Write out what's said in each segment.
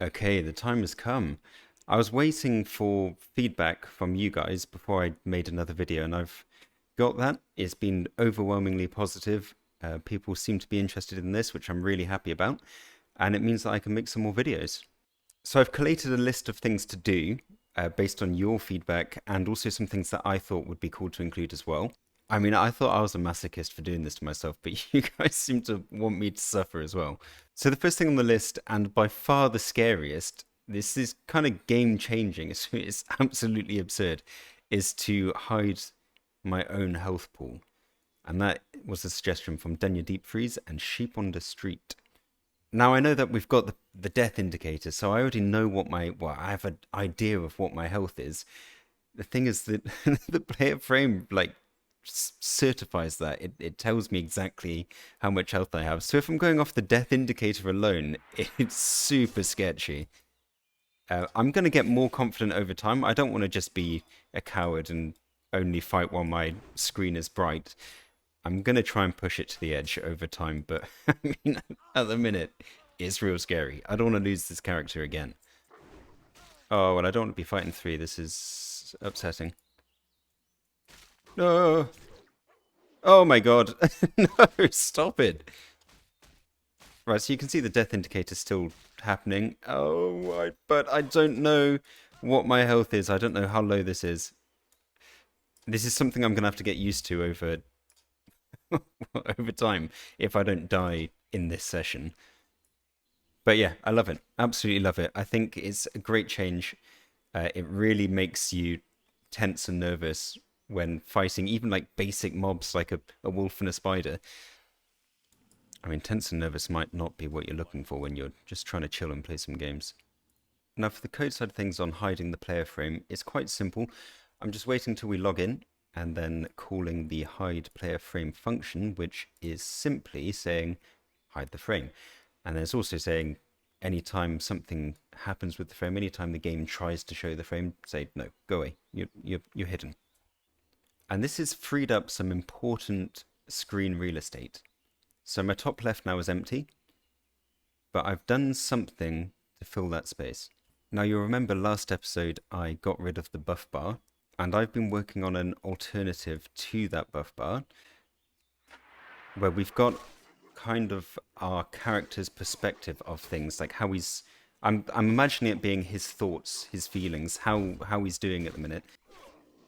Okay, the time has come. I was waiting for feedback from you guys before I made another video, and I've got that. It's been overwhelmingly positive. People seem to be interested in this, which I'm really happy about, and it means that I can make some more videos. So I've collated a list of things to do based on your feedback, and also some things that I thought would be cool to include as well. I mean, I thought I was a masochist for doing this to myself, but you guys seem to want me to suffer as well. So the first thing on the list, and by far the scariest, this is kind of game changing, it's absolutely absurd, is to hide my own health pool. And that was a suggestion from Denya Deep Freeze and Sheep on the Street. Now I know that we've got the death indicator, so I already know I have an idea of what my health is. The thing is that the player frame like certifies that. It tells me exactly how much health I have. So if I'm going off the death indicator alone, it's super sketchy. I'm going to get more confident over time. I don't want to just be a coward and only fight while my screen is bright. I'm going to try and push it to the edge over time, but I mean, at the minute, it's real scary. I don't want to lose this character again. Oh, well, I don't want to be fighting three. This is upsetting. No! Oh my god. No, stop it. Right, so you can see the death indicator still happening. But I don't know what my health is. I don't know how low this is. This is something I'm going to have to get used to over over time if I don't die in this session. But yeah, I love it. Absolutely love it. I think it's a great change. It really makes you tense and nervous when fighting even like basic mobs like a wolf and a spider. I mean, tense and nervous might not be what you're looking for when you're just trying to chill and play some games. Now, for the code side of things on hiding the player frame, it's quite simple. I'm just waiting till we log in and then calling the hide player frame function, which is simply saying hide the frame. And then it's also saying anytime something happens with the frame, anytime the game tries to show the frame, say no, go away. You're hidden. And this has freed up some important screen real estate. So my top left now is empty, but I've done something to fill that space. Now you'll remember last episode I got rid of the buff bar, and I've been working on an alternative to that buff bar, where we've got kind of our character's perspective of things, like how he's I'm imagining it being his thoughts, his feelings, how he's doing at the minute.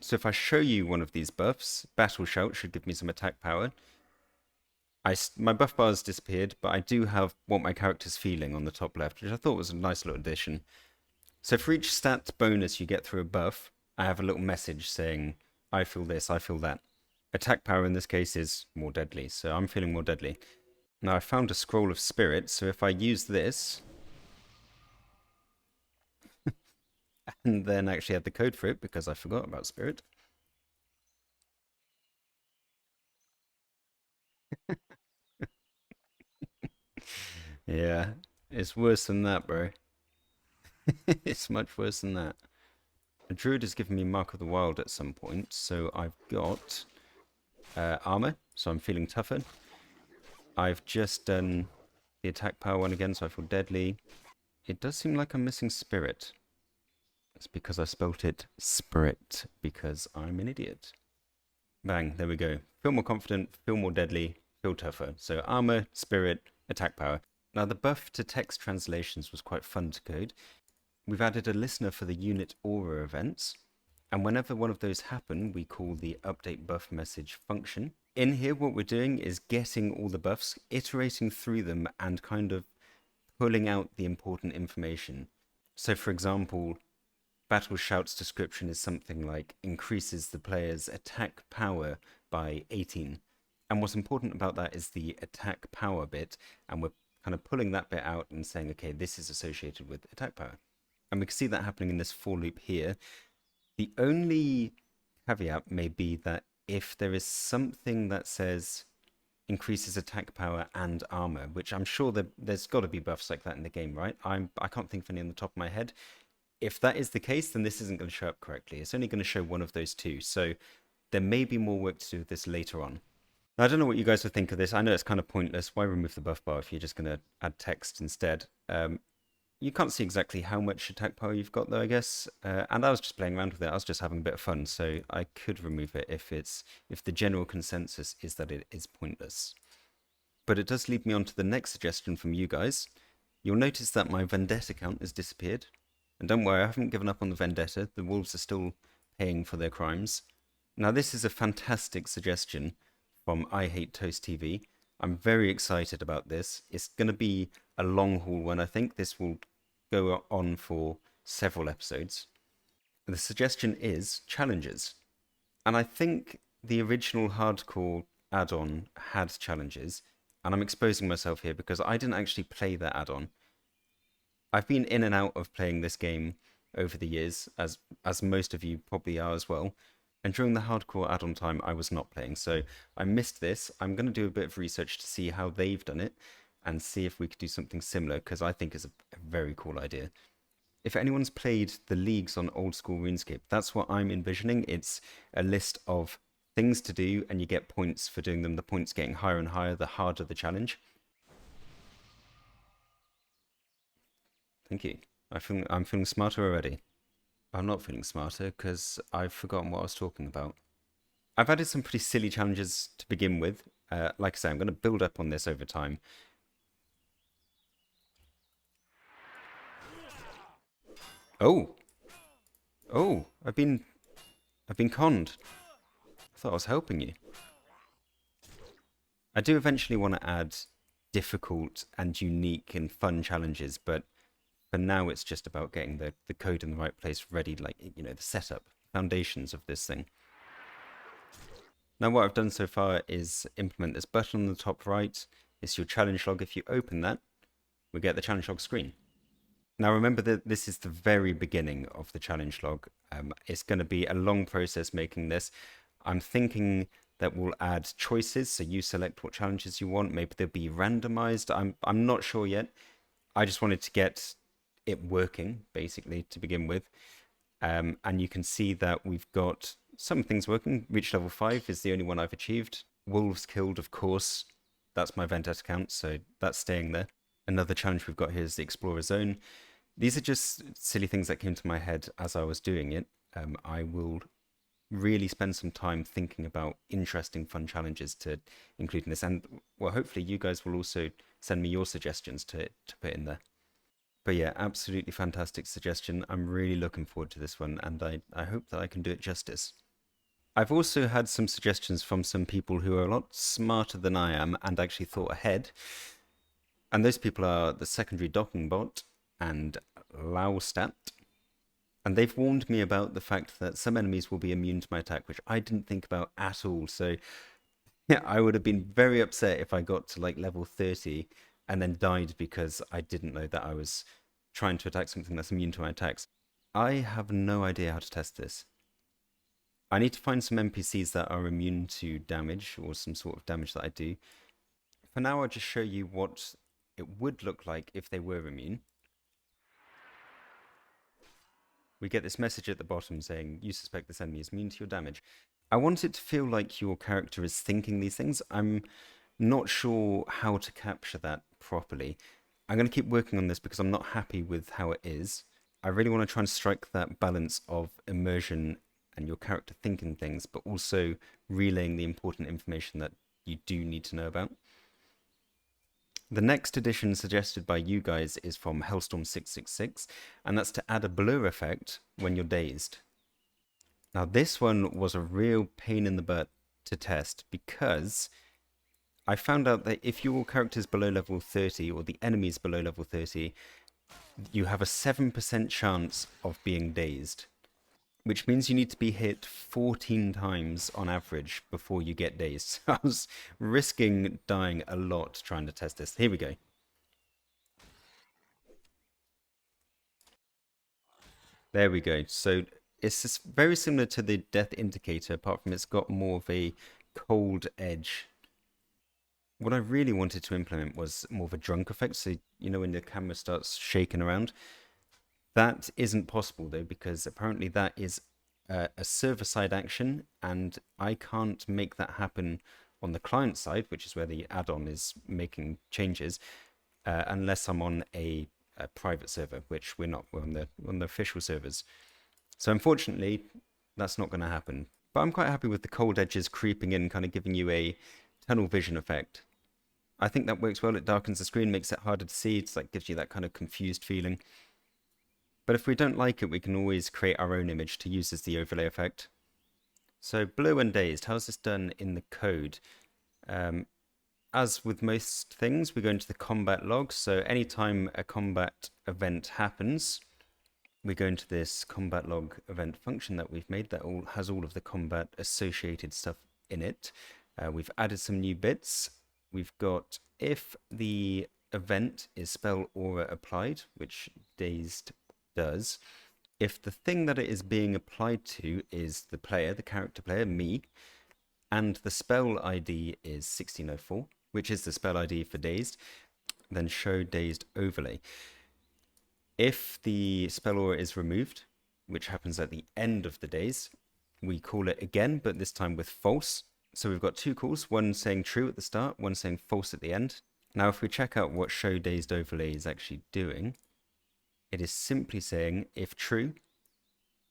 So if I show you one of these buffs, Battle Shout should give me some attack power. My buff bar has disappeared, but I do have what my character's feeling on the top left, which I thought was a nice little addition. So for each stat bonus you get through a buff, I have a little message saying, I feel this, I feel that. Attack power in this case is more deadly, so I'm feeling more deadly. Now I found a scroll of spirit, so if I use this, and then actually add the code for it because I forgot about spirit. Yeah, it's worse than that, bro. It's much worse than that. A druid has given me Mark of the Wild at some point, so I've got armor, so I'm feeling tougher. I've just done the attack power one again, so I feel deadly. It does seem like I'm missing spirit. It's because I spelt it spirit, because I'm an idiot. Bang, there we go. Feel more confident, feel more deadly, feel tougher. So armor, spirit, attack power. Now the buff to text translations was quite fun to code. We've added a listener for the unit aura events. And whenever one of those happen, we call the update buff message function. In here, what we're doing is getting all the buffs, iterating through them, and kind of pulling out the important information. So for example, Battle Shout's description is something like increases the player's attack power by 18. And what's important about that is the attack power bit, and we're kind of pulling that bit out and saying, okay, this is associated with attack power. And we can see that happening in this for loop here. The only caveat may be that if there is something that says increases attack power and armor, which I'm sure there's got to be buffs like that in the game, right? I can't think of any on the top of my head. If that is the case, then this isn't going to show up correctly. It's only going to show one of those two. So there may be more work to do with this later on. Now, I don't know what you guys would think of this. I know it's kind of pointless. Why remove the buff bar if you're just going to add text instead? You can't see exactly how much attack power you've got though, I guess. And I was just playing around with it. I was just having a bit of fun, so I could remove it if the general consensus is that it is pointless. But it does lead me on to the next suggestion from you guys. You'll notice that my Vendetta count has disappeared. And don't worry, I haven't given up on the Vendetta. The wolves are still paying for their crimes. Now, this is a fantastic suggestion from I Hate Toast TV. I'm very excited about this. It's going to be a long haul one, I think. This will go on for several episodes. The suggestion is challenges. And I think the original hardcore add-on had challenges. And I'm exposing myself here because I didn't actually play that add-on. I've been in and out of playing this game over the years, as most of you probably are as well. And during the hardcore add-on time, I was not playing, so I missed this. I'm going to do a bit of research to see how they've done it and see if we could do something similar, because I think it's a very cool idea. If anyone's played the leagues on old school RuneScape, that's what I'm envisioning. It's a list of things to do, and you get points for doing them. The points getting higher and higher, the harder the challenge. Thank you. I'm feeling smarter already. I'm not feeling smarter because I've forgotten what I was talking about. I've added some pretty silly challenges to begin with. Like I say, I'm going to build up on this over time. Oh, oh, I've been conned. I thought I was helping you. I do eventually want to add difficult and unique and fun challenges, but for now it's just about getting the code in the right place ready, like, you know, the setup, foundations of this thing. Now what I've done so far is implement this button on the top right. It's your challenge log. If you open that, we get the challenge log screen. Now remember that this is the very beginning of the challenge log. It's going to be a long process making this. I'm thinking that we'll add choices, so you select what challenges you want. Maybe they'll be randomized. I'm not sure yet. I just wanted to get it working, basically, to begin with. And you can see that we've got some things working. Reach level 5 is the only one I've achieved. Wolves killed, of course. That's my Vendetta count, so that's staying there. Another challenge we've got here is the Explorer Zone. These are just silly things that came to my head as I was doing it. I will really spend some time thinking about interesting, fun challenges to include in this. And, well, hopefully you guys will also send me your suggestions to put in there. But yeah, absolutely fantastic suggestion. I'm really looking forward to this one, and I hope that I can do it justice. I've also had some suggestions from some people who are a lot smarter than I am and actually thought ahead. And those people are the Secondary Docking Bot and Laustat. And they've warned me about the fact that some enemies will be immune to my attack, which I didn't think about at all. So yeah, I would have been very upset if I got to like level 30 and then died because I didn't know that I was trying to attack something that's immune to my attacks. I have no idea how to test this. I need to find some NPCs that are immune to damage or some sort of damage that I do. For now, I'll just show you what it would look like if they were immune. We get this message at the bottom saying, you suspect this enemy is immune to your damage. I want it to feel like your character is thinking these things. I'm not sure how to capture that properly. I'm going to keep working on this because I'm not happy with how it is. I really want to try and strike that balance of immersion and your character thinking things, but also relaying the important information that you do need to know about. The next addition suggested by you guys is from Hellstorm666, and that's to add a blur effect when you're dazed. Now this one was a real pain in the butt to test because I found out that if your character's below level 30 or the enemy's below level 30, you have a 7% chance of being dazed, which means you need to be hit 14 times on average before you get dazed. I was risking dying a lot trying to test this. Here we go. There we go. So it's just very similar to the death indicator, apart from it's got more of a cold edge. What I really wanted to implement was more of a drunk effect. So, you know, when the camera starts shaking around, that isn't possible though, because apparently that is a server-side action, and I can't make that happen on the client side, which is where the add-on is making changes, unless I'm on a a private server, which we're not. We're on the official servers. So unfortunately, that's not going to happen. But I'm quite happy with the cold edges creeping in, kind of giving you a tunnel vision effect. I think that works well. It darkens the screen, makes it harder to see. It's like gives you that kind of confused feeling. But if we don't like it, we can always create our own image to use as the overlay effect. So blue and dazed, how's this done in the code? As with most things, we go into the combat log. So anytime a combat event happens, we go into this combat log event function that we've made that has all of the combat associated stuff in it. We've added some new bits. We've got if the event is spell aura applied, which Dazed does. If the thing that it is being applied to is the player, the character player, me, and the spell ID is 1604, which is the spell ID for Dazed, then show Dazed overlay. If the spell aura is removed, which happens at the end of the daze, we call it again, but this time with false. So we've got two calls, one saying true at the start, one saying false at the end. Now, if we check out what show dazed overlay is actually doing, it is simply saying if true,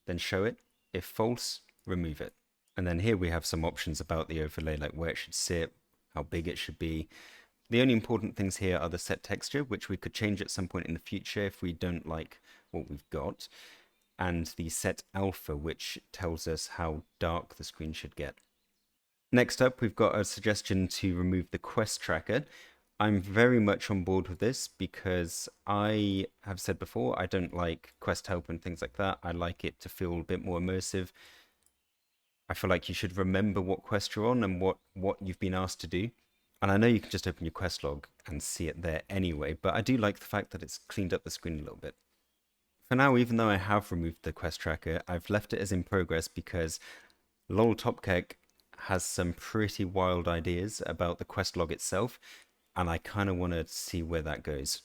then show it. If false, remove it. And then here we have some options about the overlay, like where it should sit, how big it should be. The only important things here are the set texture, which we could change at some point in the future if we don't like what we've got, and the set alpha, which tells us how dark the screen should get. Next up, we've got a suggestion to remove the quest tracker. I'm very much on board with this because I have said before, I don't like quest help and things like that. I like it to feel a bit more immersive. I feel like you should remember what quest you're on and what you've been asked to do. And I know you can just open your quest log and see it there anyway, but I do like the fact that it's cleaned up the screen a little bit. For now, even though I have removed the quest tracker, I've left it as in progress because Lol Topkek has some pretty wild ideas about the quest log itself, and I kind of want to see where that goes.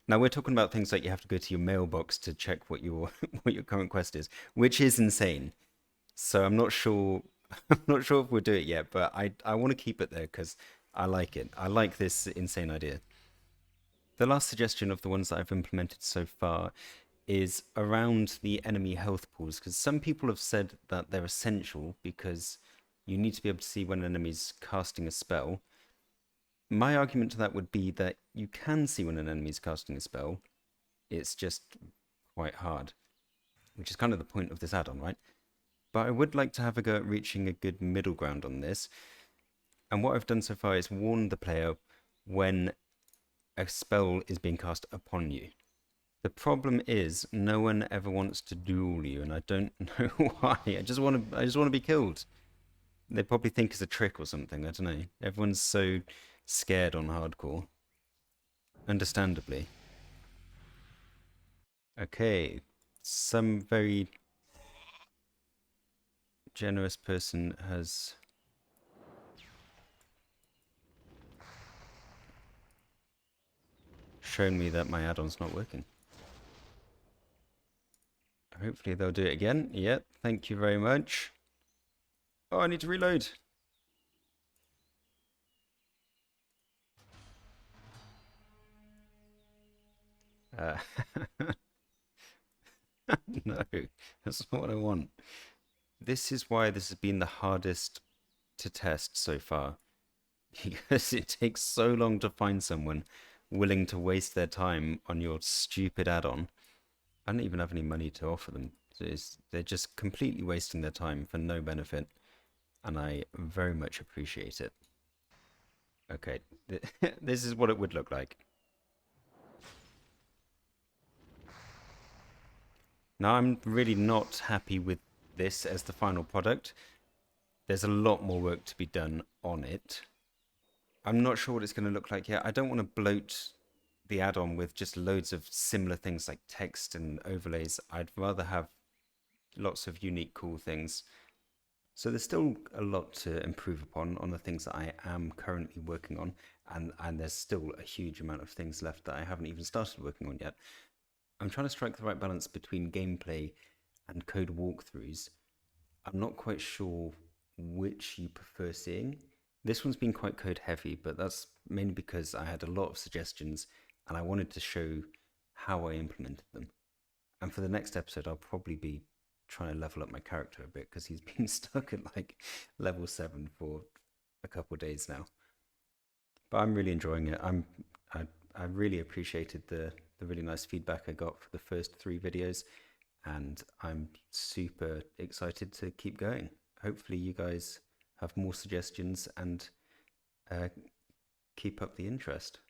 Now we're talking about things like you have to go to your mailbox to check what your what your current quest is, which is insane. So I'm not sure I'm not sure if we'll do it yet, but I want to keep it there because I like it. I like this insane idea. The last suggestion of the ones that I've implemented so far is around the enemy health pools, because some people have said that they're essential because you need to be able to see when an enemy's casting a spell. My argument to that would be that you can see when an enemy's casting a spell, it's just quite hard, which is kind of the point of this add-on, right? But I would like to have a go at reaching a good middle ground on this. And what I've done so far is warn the player when a spell is being cast upon you. The problem is no one ever wants to duel you, and I don't know why. I just want to be killed. They probably think it's a trick or something. I don't know. Everyone's so scared on hardcore. Understandably. Okay. Some very generous person has shown me that my add-on's not working. Hopefully they'll do it again. Yep, thank you very much. Oh, I need to reload. Uh, no, that's not what I want. This is why this has been the hardest to test so far. Because it takes so long to find someone willing to waste their time on your stupid add-on. I don't even have any money to offer them. So they're just completely wasting their time for no benefit. And I very much appreciate it. Okay, this is what it would look like. Now, I'm really not happy with this as the final product. There's a lot more work to be done on it. I'm not sure what it's going to look like yet. I don't want to bloat the add-on with just loads of similar things like text and overlays. I'd rather have lots of unique, cool things. So there's still a lot to improve upon on the things that I am currently working on, and there's still a huge amount of things left that I haven't even started working on yet. I'm trying to strike the right balance between gameplay and code walkthroughs. I'm not quite sure which you prefer seeing. This one's been quite code heavy, but that's mainly because I had a lot of suggestions and I wanted to show how I implemented them. And for the next episode, I'll probably be trying to level up my character a bit because he's been stuck at like level 7 for a couple of days now. But I'm really enjoying it. I really appreciated the really nice feedback I got for the first 3 videos, and I'm super excited to keep going. Hopefully you guys have more suggestions and keep up the interest.